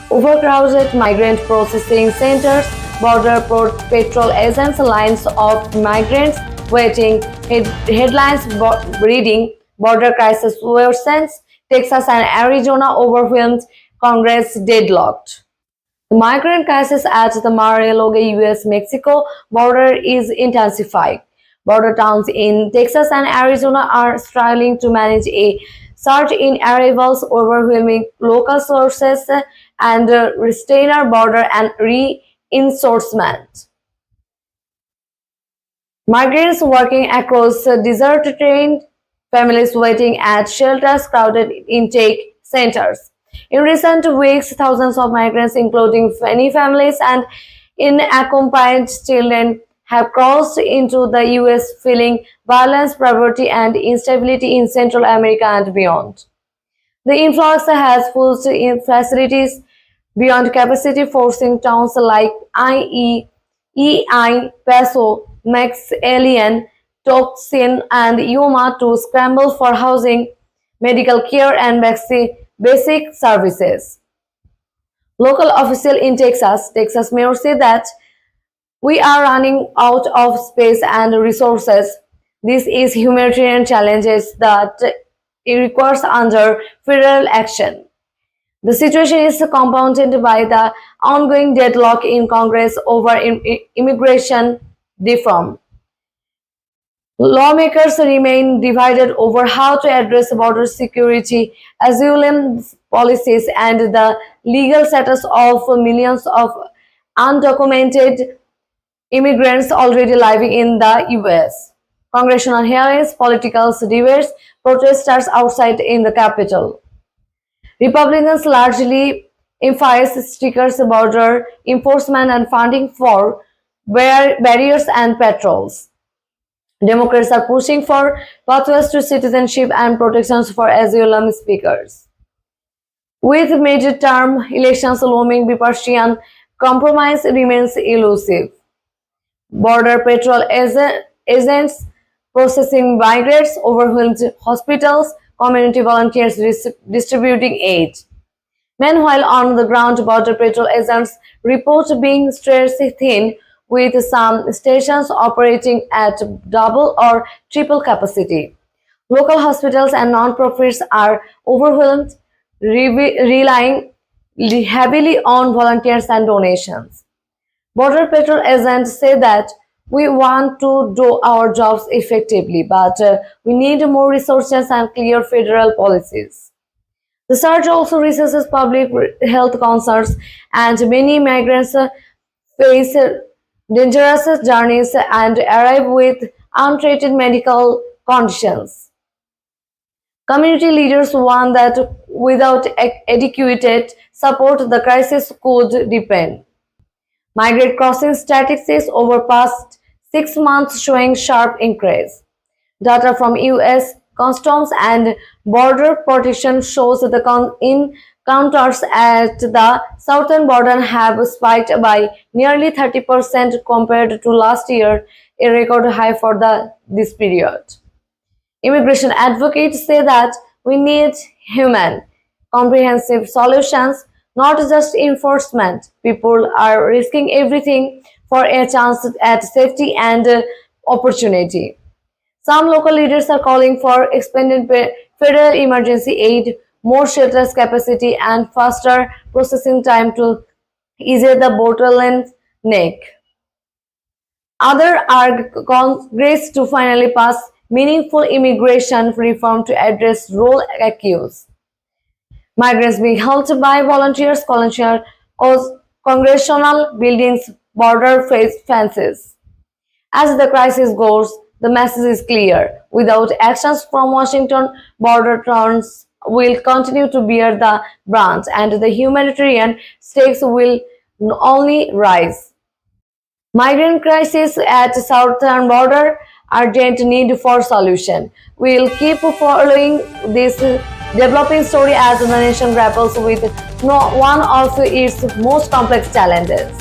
Overcrowded migrant processing centers, border patrol agents, lines of migrants waiting, headlines reading, border crisis worsens, Texas and Arizona overwhelmed, Congress deadlocked. The migrant crisis at the Mar-a-Lago U.S Mexico border is intensifying. Border towns in Texas and Arizona are struggling to manage a surge in arrivals, overwhelming local sources, and restrainer border and reinforcement. Migrants working across desert terrain, families waiting at shelters, crowded intake centers. In recent weeks, thousands of migrants, including many families and unaccompanied children, have crossed into the U.S., feeling violence, poverty, and instability in Central America and beyond. The influx has pushed in facilities beyond capacity, forcing towns like Paso, McAllen, Tucson, and Yuma to scramble for housing, medical care, and basic services. Local official in Texas mayor said that we are running out of space and resources. This is humanitarian challenges that it requires under federal action. The situation is compounded by the ongoing deadlock in Congress over immigration reform. Lawmakers remain divided over how to address border security, asylum policies, and the legal status of millions of undocumented immigrants already living in the U.S. Congressional hearings, political debates, protesters outside in the Capitol. Republicans largely emphasize stricter border enforcement and funding for barriers and patrols. Democrats are pushing for pathways to citizenship and protections for asylum seekers. With midterm elections looming, bipartisan compromise remains elusive. Border patrol agents processing migrants, overwhelmed hospitals, community volunteers distributing aid. Meanwhile, on the ground, border patrol agents report being stretched thin, with some stations operating at double or triple capacity. Local hospitals and non-profits are overwhelmed, relying heavily on volunteers and donations. Border patrol agents say that we want to do our jobs effectively, but we need more resources and clear federal policies. The surge also raises public health concerns, and many migrants face dangerous journeys and arrive with untreated medical conditions. Community leaders warn that without adequate support, the crisis could deepen. Migrant crossing statistics over past 6 months showing sharp increase. Data from U.S. Customs and Border Protection shows the encounters at the southern border have spiked by nearly 30% compared to last year, a record high for this period. Immigration advocates say that we need human, comprehensive solutions, not just enforcement. People are risking everything for a chance at safety and opportunity. Some local leaders are calling for expanded federal emergency aid, more shelters capacity, and faster processing time to ease the bottleneck. Others urge Congress to finally pass meaningful immigration reform to address role accused. Migrants being helped by volunteers, congressional buildings, border fences. As the crisis goes, the message is clear. Without actions from Washington, border towns will continue to bear the brunt, and the humanitarian stakes will only rise. Migrant crisis at southern border, urgent need for solution. We will keep following this developing story as the nation grapples with one of its most complex challenges.